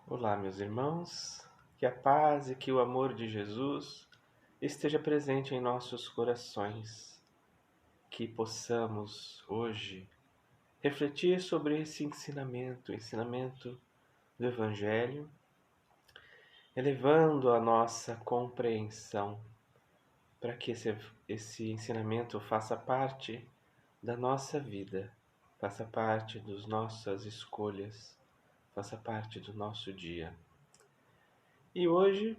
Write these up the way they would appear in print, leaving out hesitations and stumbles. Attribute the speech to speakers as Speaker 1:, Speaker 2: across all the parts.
Speaker 1: Olá, meus irmãos, que a paz e que o amor de Jesus esteja presente em nossos corações, que possamos hoje refletir sobre esse ensinamento, o ensinamento do Evangelho, elevando a nossa compreensão para que esse ensinamento faça parte da nossa vida, faça parte das nossas escolhas, faça parte do nosso dia. E hoje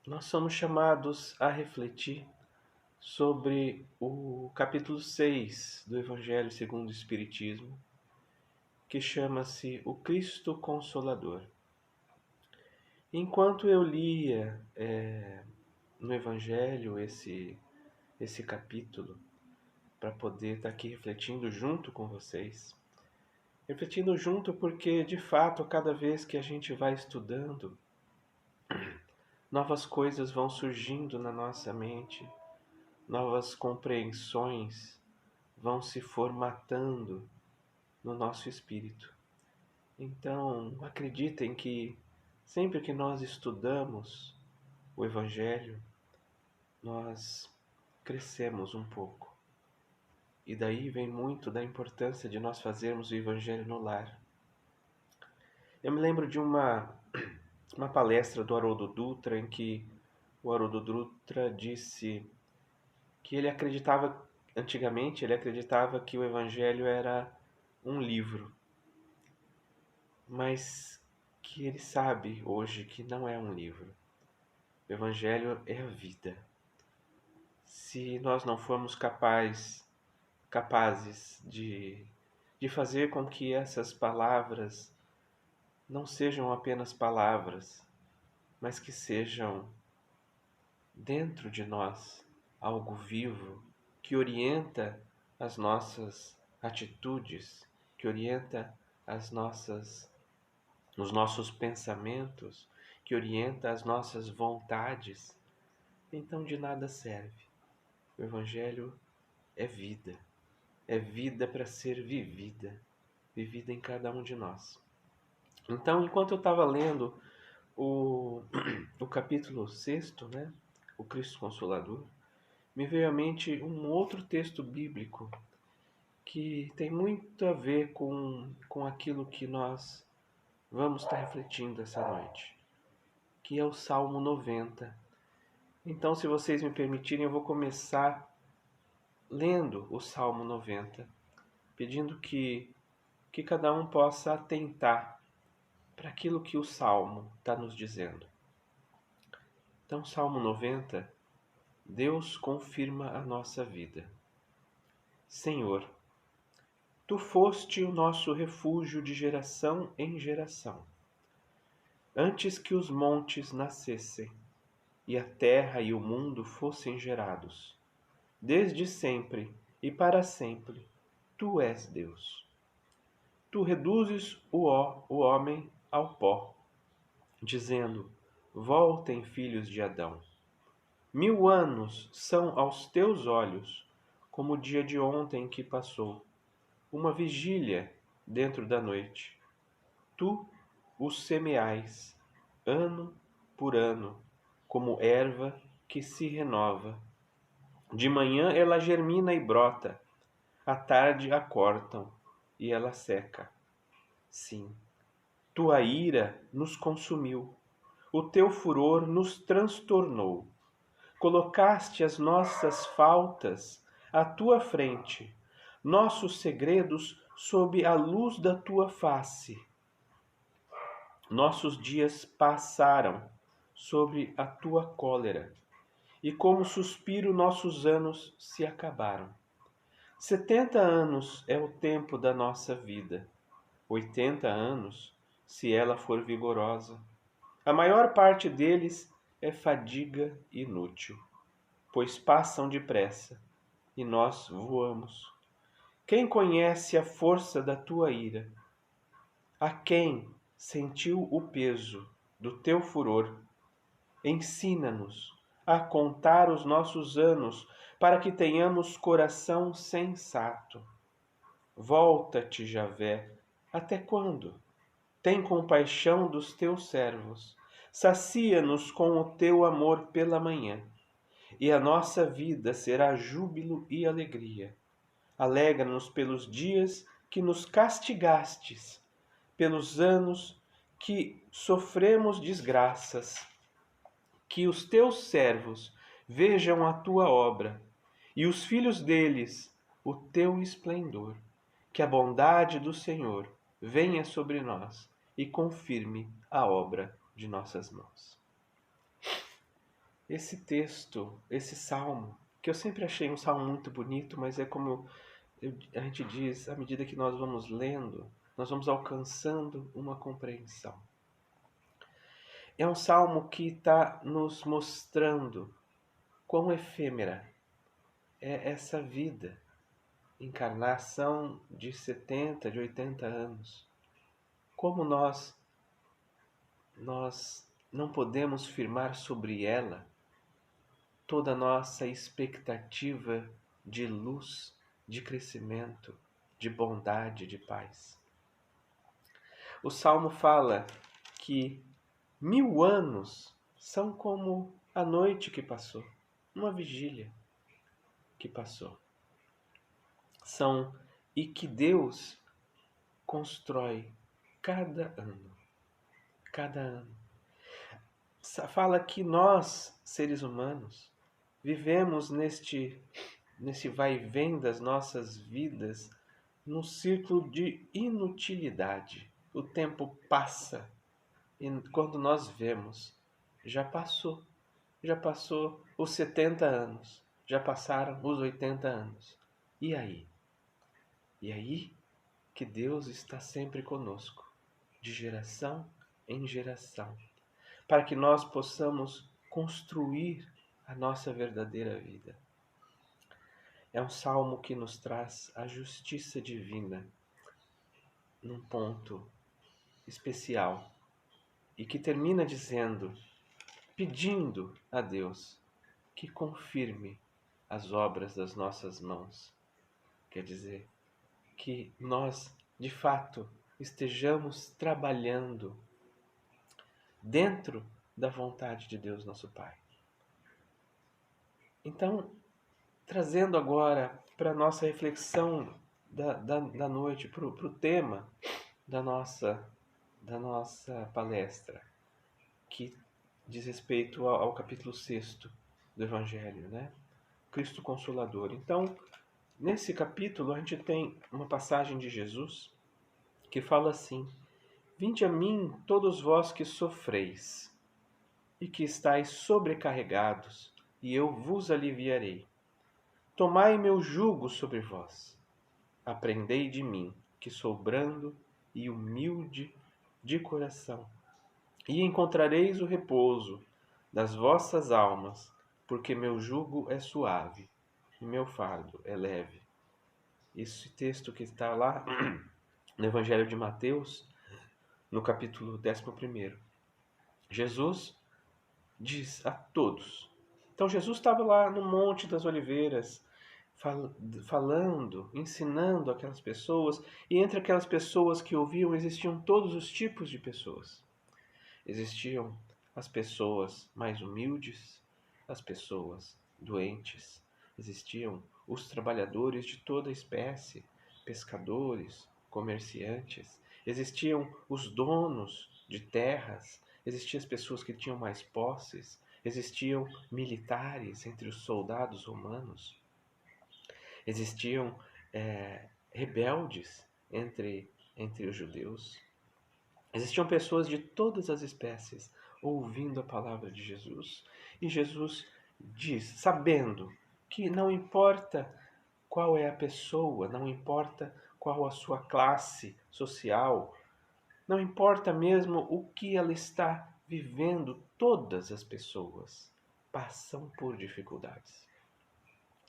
Speaker 1: nós somos chamados a refletir sobre o capítulo 6 do Evangelho segundo o Espiritismo, que chama-se O Cristo Consolador. Enquanto eu lia no Evangelho esse capítulo, para poder estar aqui refletindo junto com vocês, refletindo junto porque, de fato, cada vez que a gente vai estudando, novas coisas vão surgindo na nossa mente, novas compreensões vão se formatando no nosso espírito. Então, acreditem que sempre que nós estudamos o Evangelho, nós crescemos um pouco. E daí vem muito da importância de nós fazermos o Evangelho no lar. Eu me lembro de uma palestra do Haroldo Dutra, em que o Haroldo Dutra disse que antigamente ele acreditava que o Evangelho era um livro, mas que ele sabe hoje que não é um livro. O Evangelho é a vida. Se nós não formos capazes de fazer com que essas palavras não sejam apenas palavras, mas que sejam dentro de nós algo vivo que orienta as nossas atitudes, que orienta os nossos pensamentos, que orienta as nossas vontades, então de nada serve. O Evangelho é vida para ser vivida, vivida em cada um de nós. Então, enquanto eu estava lendo o, o capítulo 6, né, o Cristo Consolador, me veio à mente um outro texto bíblico que tem muito a ver com aquilo que nós vamos estar refletindo essa noite, que é o Salmo 90. Então, se vocês me permitirem, eu vou começar lendo o Salmo 90, pedindo que cada um possa atentar para aquilo que o Salmo está nos dizendo. Então, Salmo 90, Deus confirma a nossa vida. Senhor, Tu foste o nosso refúgio de geração em geração. Antes que os montes nascessem, e a terra e o mundo fossem gerados, desde sempre e para sempre, Tu és Deus. Tu reduzes o homem ao pó, dizendo, voltem, filhos de Adão. 1000 anos são aos teus olhos, como o dia de ontem que passou, uma vigília dentro da noite. Tu os semeais, ano por ano, como erva que se renova. De manhã ela germina e brota, à tarde a cortam e ela seca. Sim, tua ira nos consumiu, o teu furor nos transtornou. Colocaste as nossas faltas à tua frente, nossos segredos sob a luz da tua face. Nossos dias passaram sobre a tua cólera, e como suspiro nossos anos se acabaram. 70 anos é o tempo da nossa vida, 80 anos, se ela for vigorosa. A maior parte deles é fadiga inútil, pois passam depressa, e nós voamos. Quem conhece a força da tua ira? A quem sentiu o peso do teu furor? Ensina-nos a contar os nossos anos, para que tenhamos coração sensato. Volta-te, Javé, até quando? tem compaixão dos teus servos. Sacia-nos com o teu amor pela manhã, e a nossa vida será júbilo e alegria. Alegra-nos pelos dias que nos castigastes, pelos anos que sofremos desgraças. Que os teus servos vejam a tua obra, e os filhos deles o teu esplendor. Que a bondade do Senhor venha sobre nós e confirme a obra de nossas mãos. Esse texto, esse salmo, que eu sempre achei um salmo muito bonito, mas é como a gente diz, à medida que nós vamos lendo, nós vamos alcançando uma compreensão. É um salmo que está nos mostrando quão efêmera é essa vida, encarnação de 70, de 80 anos. Como nós não podemos firmar sobre ela toda a nossa expectativa de luz, de crescimento, de bondade, de paz. O Salmo fala que 1000 anos são como a noite que passou, uma vigília que passou. E que Deus constrói cada ano. Cada ano. Fala que nós, seres humanos, vivemos nesse vai e vem das nossas vidas, num círculo de inutilidade. O tempo passa e quando nós vemos, já passou os 70 anos, já passaram os 80 anos. E aí? E aí que Deus está sempre conosco, de geração em geração, para que nós possamos construir a nossa verdadeira vida. É um salmo que nos traz a justiça divina num ponto especial e que termina pedindo a Deus que confirme as obras das nossas mãos. Quer dizer, que nós, de fato, estejamos trabalhando dentro da vontade de Deus, nosso Pai. Então, trazendo agora para a nossa reflexão da noite, para o tema da nossa palestra, que diz respeito ao capítulo 6º do Evangelho, né? Cristo Consolador. Então, nesse capítulo, a gente tem uma passagem de Jesus que fala assim: Vinde a mim, todos vós que sofreis e que estáis sobrecarregados, e eu vos aliviarei. Tomai meu jugo sobre vós. Aprendei de mim, que sou brando e humilde de coração, e encontrareis o repouso das vossas almas, porque meu jugo é suave e meu fardo é leve. Esse texto que está lá no Evangelho de Mateus, no capítulo 11. Jesus diz a todos. Então Jesus estava lá no Monte das Oliveiras, falando, ensinando aquelas pessoas, e entre aquelas pessoas que ouviam existiam todos os tipos de pessoas. Existiam as pessoas mais humildes, as pessoas doentes, existiam os trabalhadores de toda espécie, pescadores, comerciantes, existiam os donos de terras, existiam as pessoas que tinham mais posses, existiam militares entre os soldados romanos, existiam rebeldes entre os judeus. Existiam pessoas de todas as espécies ouvindo a palavra de Jesus. E Jesus diz, sabendo que não importa qual é a pessoa, não importa qual a sua classe social, não importa mesmo o que ela está vivendo, todas as pessoas passam por dificuldades.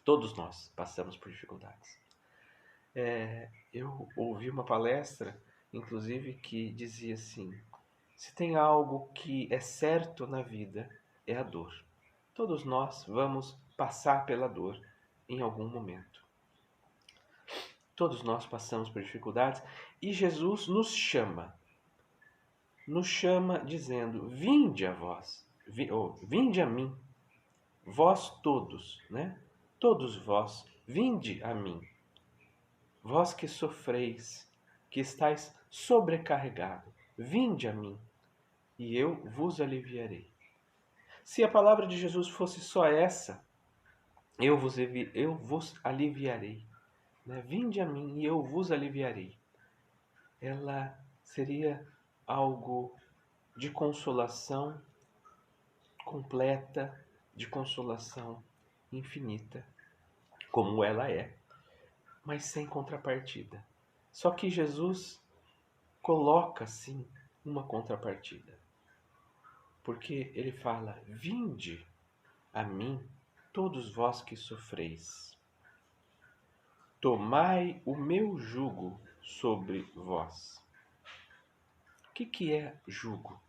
Speaker 1: Todos nós passamos por dificuldades. Eu ouvi uma palestra, inclusive, que dizia assim: se tem algo que é certo na vida, é a dor. Todos nós vamos passar pela dor em algum momento. Todos nós passamos por dificuldades e Jesus nos chama nos chama dizendo: vinde a vós, vinde a mim, vós todos, né? Todos vós, vinde a mim, vós que sofreis, que estáis sobrecarregado, vinde a mim, e eu vos aliviarei. Se a palavra de Jesus fosse só essa, eu vos aliviarei, né? Vinde a mim e eu vos aliviarei. Ela seria algo de consolação completa, de consolação infinita, como ela é, mas sem contrapartida. Só que Jesus coloca, sim, uma contrapartida. Porque ele fala: vinde a mim, todos vós que sofreis. Tomai o meu jugo sobre vós. O que é jugo?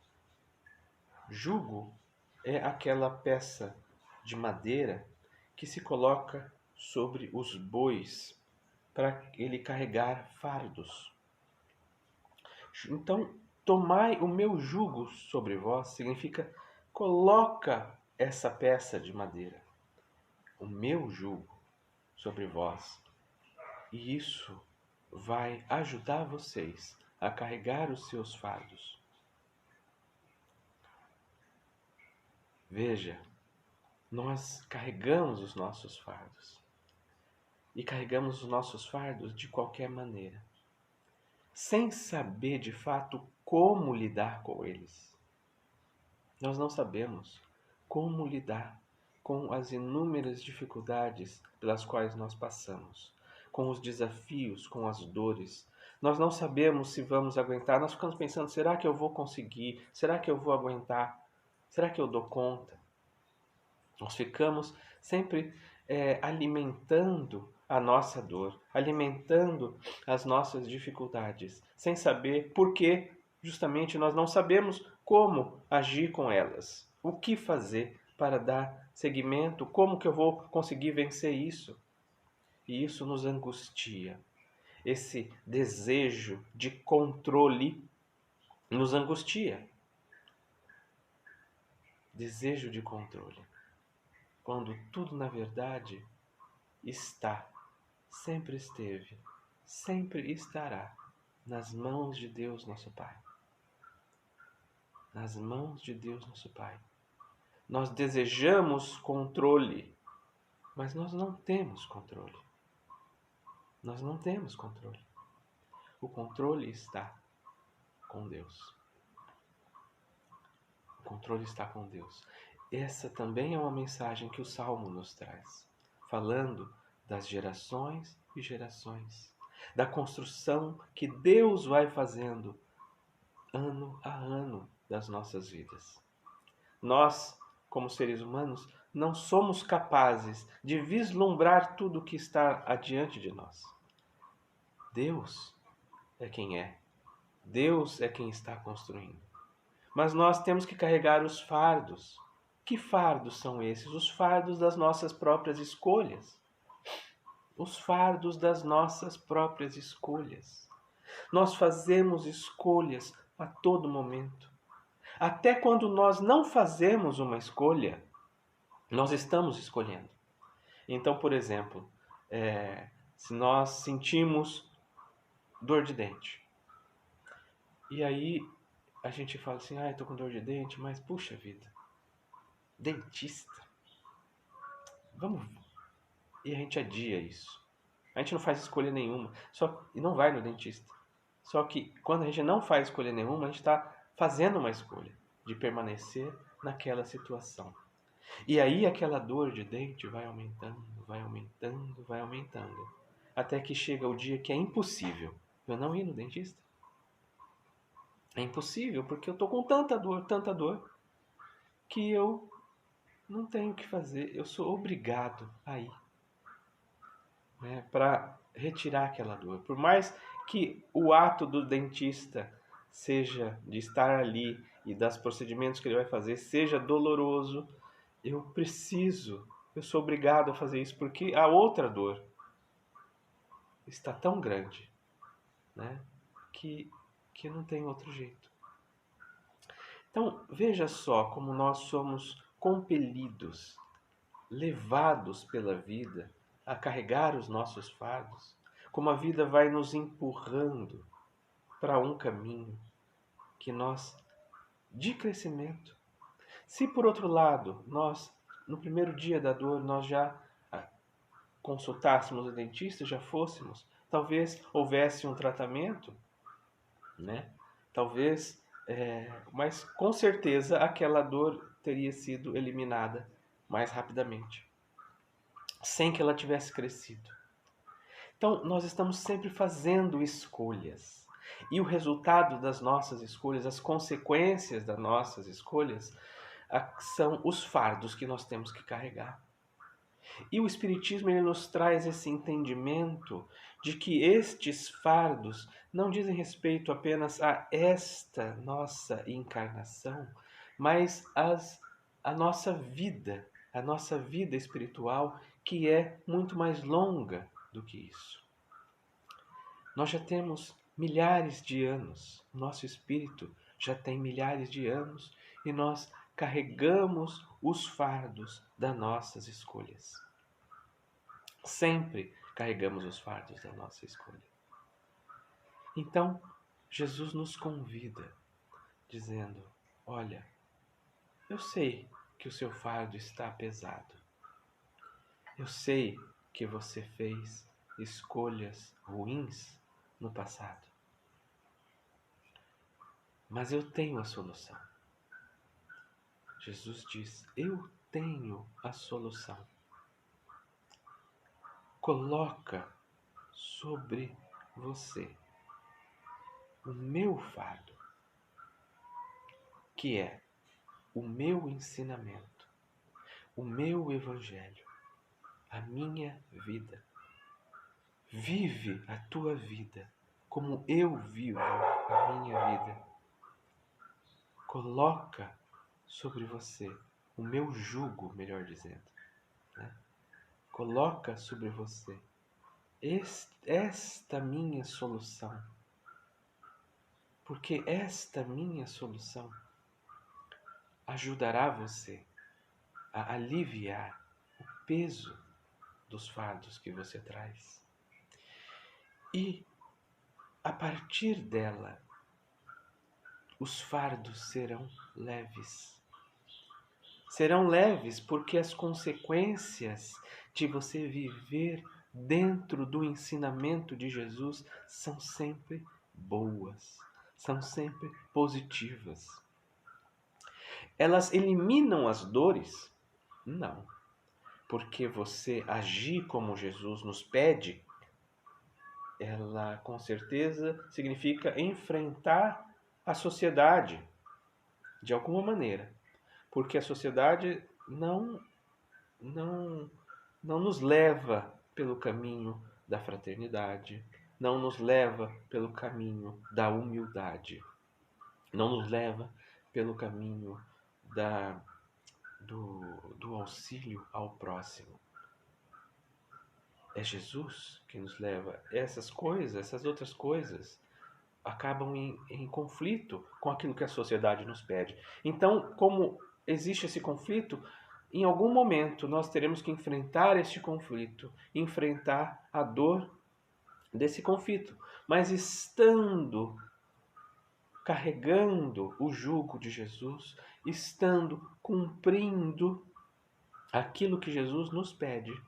Speaker 1: Jugo é aquela peça de madeira que se coloca sobre os bois para ele carregar fardos. Então, tomai o meu jugo sobre vós significa coloca essa peça de madeira, o meu jugo sobre vós, e isso vai ajudar vocês a carregar os seus fardos. Veja, nós carregamos os nossos fardos. E carregamos os nossos fardos de qualquer maneira, sem saber de fato como lidar com eles. Nós não sabemos como lidar com as inúmeras dificuldades pelas quais nós passamos, com os desafios, com as dores. Nós não sabemos se vamos aguentar. Nós ficamos pensando: será que eu vou conseguir? Será que eu vou aguentar? Será que eu dou conta? Nós ficamos sempre alimentando a nossa dor, alimentando as nossas dificuldades, sem saber por que justamente nós não sabemos como agir com elas. O que fazer para dar seguimento? Como que eu vou conseguir vencer isso? E isso nos angustia. Esse desejo de controle nos angustia. Desejo de controle. Quando tudo, na verdade, está, sempre esteve, sempre estará nas mãos de Deus, nosso Pai. Nas mãos de Deus, nosso Pai. Nós desejamos controle, mas nós não temos controle. Nós não temos controle. O controle está com Deus. O controle está com Deus. Essa também é uma mensagem que o Salmo nos traz, falando das gerações e gerações, da construção que Deus vai fazendo ano a ano das nossas vidas. Nós, como seres humanos, não somos capazes de vislumbrar tudo o que está adiante de nós. Deus é quem é. Deus é quem está construindo. Mas nós temos que carregar os fardos. Que fardos são esses? Os fardos das nossas próprias escolhas. Os fardos das nossas próprias escolhas. Nós fazemos escolhas a todo momento. Até quando nós não fazemos uma escolha, nós estamos escolhendo. Então, por exemplo, se nós sentimos dor de dente, e aí a gente fala assim: eu tô com dor de dente, mas puxa vida, dentista, vamos. E a gente adia isso. A gente não faz escolha nenhuma, e não vai no dentista. Só que quando a gente não faz escolha nenhuma, a gente está fazendo uma escolha de permanecer naquela situação. E aí aquela dor de dente vai aumentando, vai aumentando, vai aumentando. Até que chega o dia que é impossível eu não ir no dentista. É impossível, porque eu tô com tanta dor, que eu não tenho o que fazer. Eu sou obrigado a ir, né, para retirar aquela dor. Por mais que o ato do dentista seja de estar ali e dos procedimentos que ele vai fazer seja doloroso, eu sou obrigado a fazer isso, porque a outra dor está tão grande, né, que não tem outro jeito. Então, veja só como nós somos compelidos, levados pela vida a carregar os nossos fardos, como a vida vai nos empurrando para um caminho que nós de crescimento. Se por outro lado, nós no primeiro dia da dor nós já consultássemos o dentista, já fôssemos, talvez houvesse um tratamento, né? Talvez, mas com certeza aquela dor teria sido eliminada mais rapidamente, sem que ela tivesse crescido. Então, nós estamos sempre fazendo escolhas. E o resultado das nossas escolhas, as consequências das nossas escolhas, são os fardos que nós temos que carregar. E o Espiritismo ele nos traz esse entendimento de que estes fardos não dizem respeito apenas a esta nossa encarnação, mas a nossa vida espiritual, que é muito mais longa do que isso. Nós já temos milhares de anos, nosso espírito já tem milhares de anos e nós carregamos os fardos das nossas escolhas. Sempre carregamos os fardos da nossa escolha. Então, Jesus nos convida, dizendo: olha, eu sei que o seu fardo está pesado. Eu sei que você fez escolhas ruins no passado. Mas eu tenho a solução. Jesus diz: eu tenho a solução. Coloca sobre você o meu fardo, que é o meu ensinamento, o meu evangelho, a minha vida. Vive a tua vida como eu vivo a minha vida. Coloca sobre você o meu jugo, melhor dizendo, né? Coloca sobre você esta minha solução. Porque esta minha solução ajudará você a aliviar o peso dos fardos que você traz. E, a partir dela, os fardos serão leves. Serão leves porque as consequências de você viver dentro do ensinamento de Jesus são sempre boas, são sempre positivas. Elas eliminam as dores? Não. Porque você agir como Jesus nos pede, ela com certeza significa enfrentar a sociedade de alguma maneira. Porque a sociedade não, não nos leva pelo caminho da fraternidade, não nos leva pelo caminho da humildade, não nos leva pelo caminho do auxílio ao próximo. É Jesus que nos leva. Essas coisas, essas outras coisas, acabam em conflito com aquilo que a sociedade nos pede. Então, como existe esse conflito, em algum momento nós teremos que enfrentar este conflito, enfrentar a dor desse conflito, mas estando carregando o jugo de Jesus, estando cumprindo aquilo que Jesus nos pede,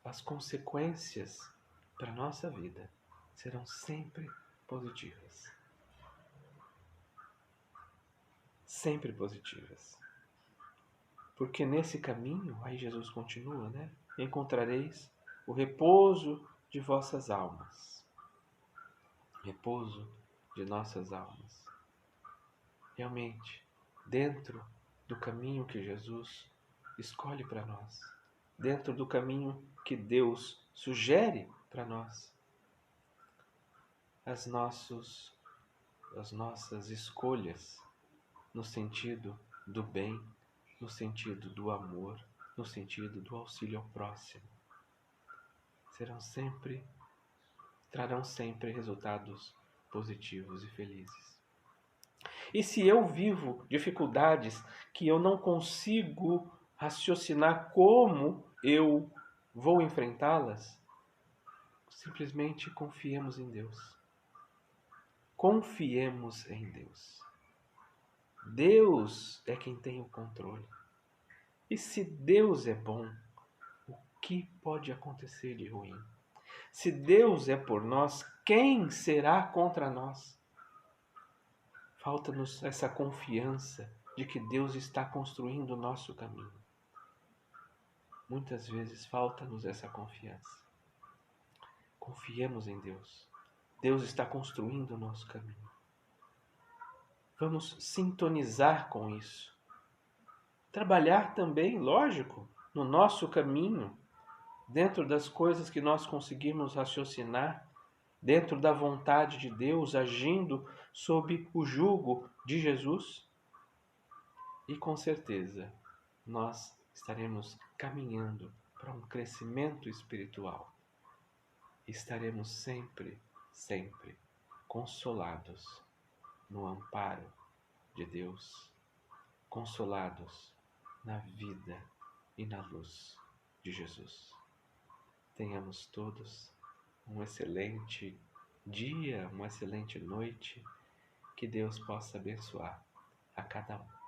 Speaker 1: as consequências para a nossa vida serão sempre positivas. Sempre positivas. Porque nesse caminho, aí Jesus continua, né? Encontrareis o repouso de vossas almas. Repouso de nossas almas. Realmente, dentro do caminho que Jesus escolhe para nós, dentro do caminho que Deus sugere para nós, as nossas escolhas no sentido do bem, no sentido do amor, no sentido do auxílio ao próximo, trarão sempre resultados positivos e felizes. E se eu vivo dificuldades que eu não consigo raciocinar como eu vou enfrentá-las, simplesmente confiemos em Deus. Confiemos em Deus. Deus é quem tem o controle. E se Deus é bom, o que pode acontecer de ruim? Se Deus é por nós, quem será contra nós? Falta-nos essa confiança de que Deus está construindo o nosso caminho. Muitas vezes falta-nos essa confiança. Confiemos em Deus. Deus está construindo o nosso caminho. Vamos sintonizar com isso. Trabalhar também, lógico, no nosso caminho, dentro das coisas que nós conseguimos raciocinar, dentro da vontade de Deus, agindo sob o jugo de Jesus. E com certeza nós estaremos caminhando para um crescimento espiritual. Estaremos sempre, sempre consolados no amparo de Deus, consolados na vida e na luz de Jesus. Tenhamos todos um excelente dia, uma excelente noite, que Deus possa abençoar a cada um.